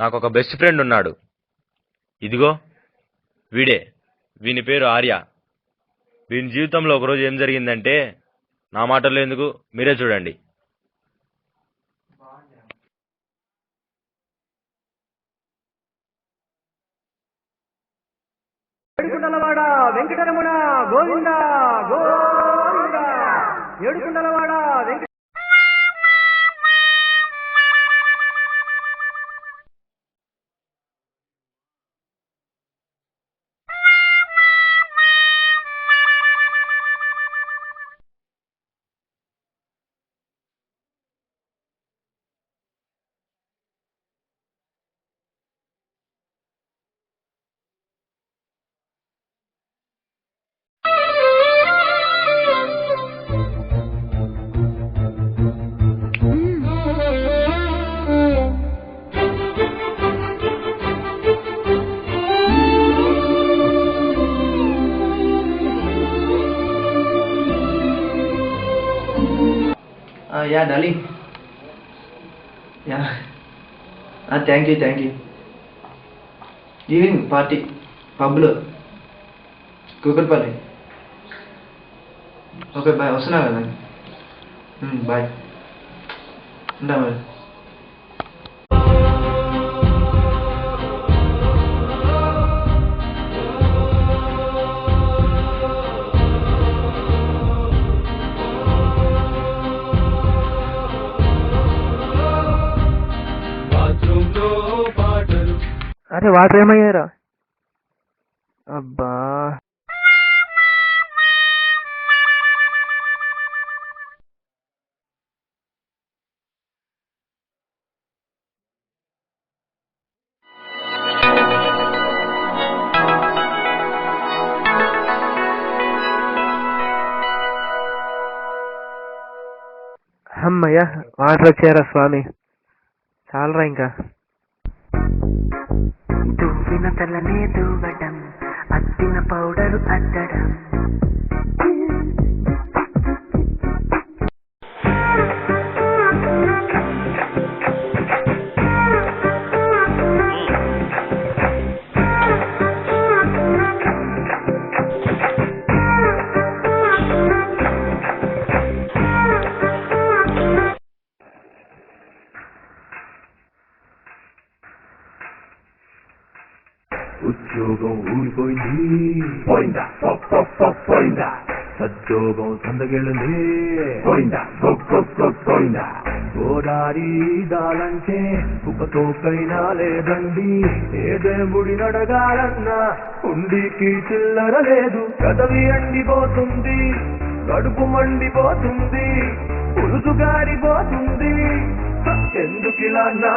నాకొక best friend ఉన్నాడు. ఇదిగో వీడే. వీని పేరు ఆర్య. వీని జీవితంలో ఒకరోజు ఏం జరిగిందంటే, నా మాటల్లో ఎందుకు, మీరే చూడండి. ఏడుకుండలవాడ Venkataramana Govinda Govinda. ఏడుకుండలవాడ Venkata. Yeah, darling. Yeah. Thank you. Evening party, publo, Kukatpalli. Okay, bye. Osuna kada. Bye. Unda మరి. అరే వాటర్ ఏమయ్యారా? అబ్బా అమ్మయ్య వాటర్ వచ్చారా స్వామి, చాలరా ఇంకా. దువ్విన తలనే దూవడం, అద్దిన పౌడరు అద్దడం. ఉద్యోగం ఊడిపోయింది, పోయిందా పోయిందా. సద్యోగం సందగెళ్ళింది, పోయిందా పోయిందా. గోదారి దాలంటే కుప్పతోకైనా లేదండి, ఏదేముడి నడగాలన్నా ఉండికి చిల్లర లేదు. కదవి అండిపోతుంది, కడుపు మండిపోతుంది, పులుసు గారిపోతుంది. ఎందుకిలా నా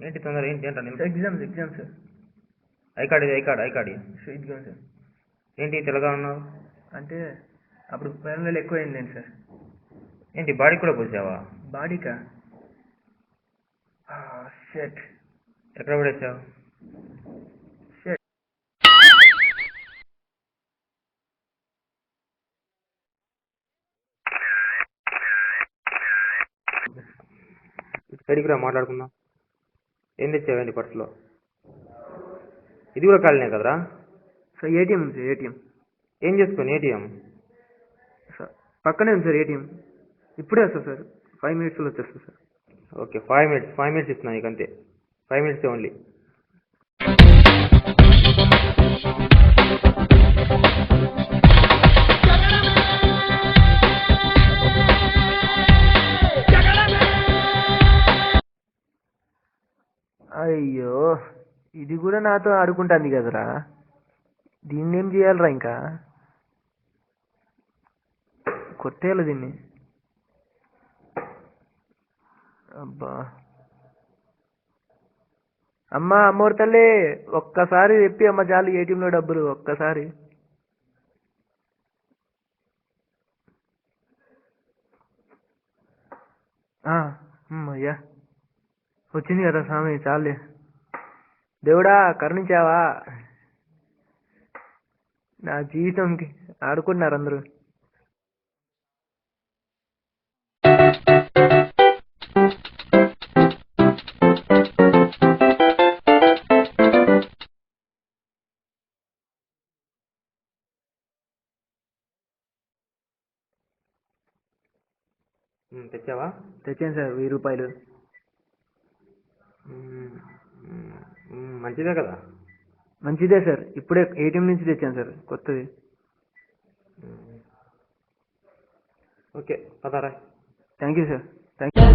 ఏంటి తొందర, ఏంటి ఏంటండి? ఎగ్జామ్స్ ఐకార్డ్ ఇదిగోండి సార్. ఏంటి తెల్లగా ఉన్నావు? అంటే అప్పుడు ఫైనల్ ఎక్కువ అయిందండి సార్. ఏంటి బాడీ కూడా పోసావా? బాడీకా? షర్ట్ ఎక్కడ పడేసావు? సరిగ్గా మాట్లాడుకుందాం. ఏం తెచ్చావండి పర్సులో? ఇది కూడా ఖాళీనే కదరా? సార్ ఏటీఎం ఉంది సార్. ఏటీఎం ఏం చేసుకోండి ఏటీఎం? సార్ పక్కనే ఉంది సార్ ఏటీఎం. ఇప్పుడే వస్తా సార్, 5 minutesలో వచ్చేస్తా సార్. ఓకే, 5 minutes ఇస్తున్నాను నీకు, అంతే. 5 minutes ఓన్లీ. అయ్యో, ఇది కూడా నాతో ఆడుకుంటుంది కదరా. దీన్ని ఏం చేయాలరా? ఇంకా కొట్టేయాలి దీన్ని. అబ్బా, అమ్మా అమ్మోరు తల్లి, ఒక్కసారి చెప్పి అమ్మ చాలు ఏటీఎంలో డబ్బులు ఒక్కసారి. అయ్యా వచ్చింది కదా స్వామి, చాలే. దేవుడా కరుణించావా, నా జీవితంకి ఆడుకుంటున్నారు అందరూ. తెచ్చావా? తెచ్చాను సార్, 1000 రూపాయలు. మంచిదే కదా. మంచిదే సార్, ఇప్పుడే ఏటీఎం నుంచి తెచ్చాను సార్, కొత్తది. ఓకే పదారా. Thank you sir, thank you.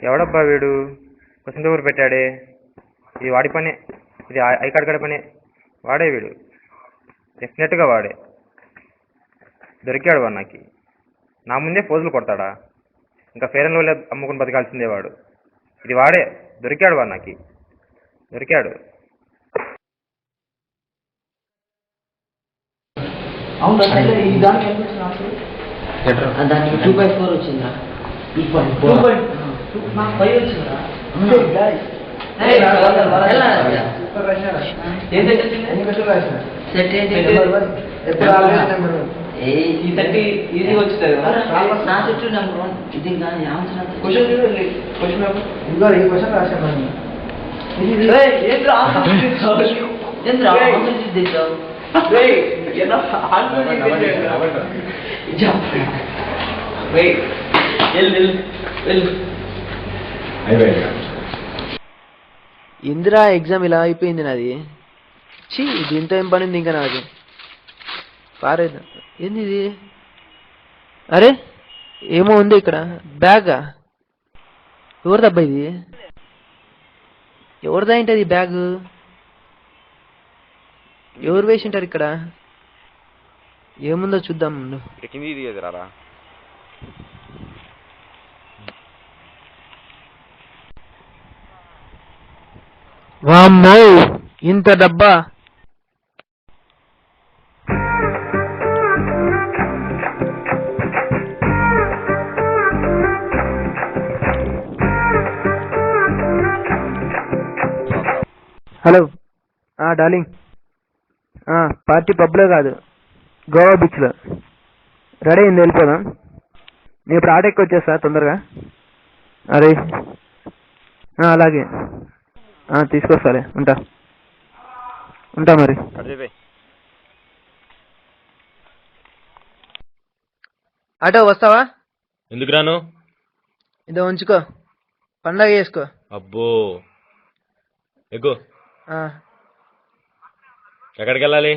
ఎవడబ్బా వీడు క్వశ్చన్ పేపర్ పెట్టాడే? ఇది వాడి పనే, ఇది ఐ కార్డ్ కాడ పనే. వాడే వీడు, డెఫినెట్గా వాడే. దొరికాడు వాడు నాకు. నా ముందే పోజులు కొడతాడా? ఇంకా ఫేర్ అండ్ లవ్లీ అమ్ముకుని బతకాల్సిందే వాడు. ఇది వాడే, దొరికాడు వాడు నాకు, దొరికాడు. దానికి 2/4 వచ్చిందా? 5 వచ్చిందా? ఈ 30 ఈజీ వచ్చింది. నా చుట్టూ నెంబర్ 1 ఇది కానీ ఆన్సర్ ఇందిరా ఎగ్జామ్ ఇలా అయిపోయింది నాది. చీ, దీంతో ఏం పని ఉంది ఇంకా నాకు? పారేదా ఏంది ఇది? అరే ఏమో ఉంది ఇక్కడ, బ్యాగా? ఎవరిదబ్బా ఇది? ఎవరిదా ఏంటది బ్యాగ్? ఎవరు వేసి ఉంటారు ఇక్కడ? ఏముందో చూద్దాం. వామ్మో, ఇంత డబ్బా! హలో డార్లింగ్, పార్టీ పబ్లో కాదు, గోవా బీచ్లో. రెడీ అయింది, వెళ్ళిపోదాం. నేను ఇప్పుడు ఆటో ఎక్కి వచ్చేస్తా తొందరగా. అరే అలాగే తీసుకొస్తాలే, ఉంటా మరి. ఆటో వస్తావా? ఎందుకు రాను? ఇదో ఉంచుకో, పండగ చేసుకో. అబ్బో ఎక్కు. ఆ, ఎక్కడికి వెళ్ళాలి?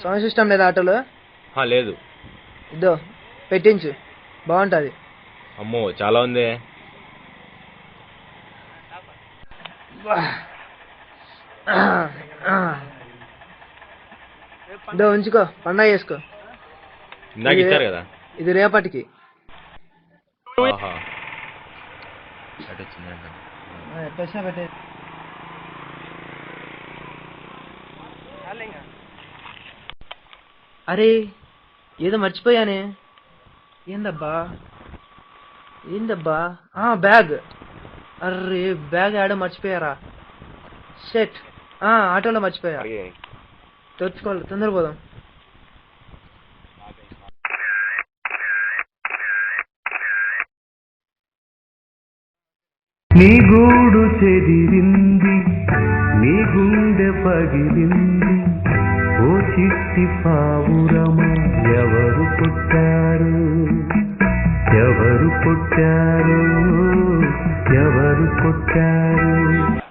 సౌండ్ సిస్టమ్ లేదా ఆటోలో? లేదు. ఇదో పెట్టించు, బాగుంటుంది. అమ్మో చాలా ఉంది. ఇదో ఉంచుకో, పండగ చేసుకో. ఇందాక ఇచ్చారు కదా. ఇది రేపటికి. ఆహా. అటు వచ్చిందంట. ఎట్లా పెట్టే. అరే ఏదో మర్చిపోయానే. ఏందబ్బా ఏందబ్బా? బ్యాగ్. అర్రే బ్యాగ్ ఆడ మర్చిపోయారా? షెట్. ఆటోలో మర్చిపోయా. తెచ్చుకోవాలి, తొందర పోదాం. నీ గూడు చెదిరింది, నీ గుండె పగిలింది, ఓ చిట్టి పావురమా ఎవరు పుట్టారు, ఎవరు పుట్టారు, ఎవరు పుట్టారు?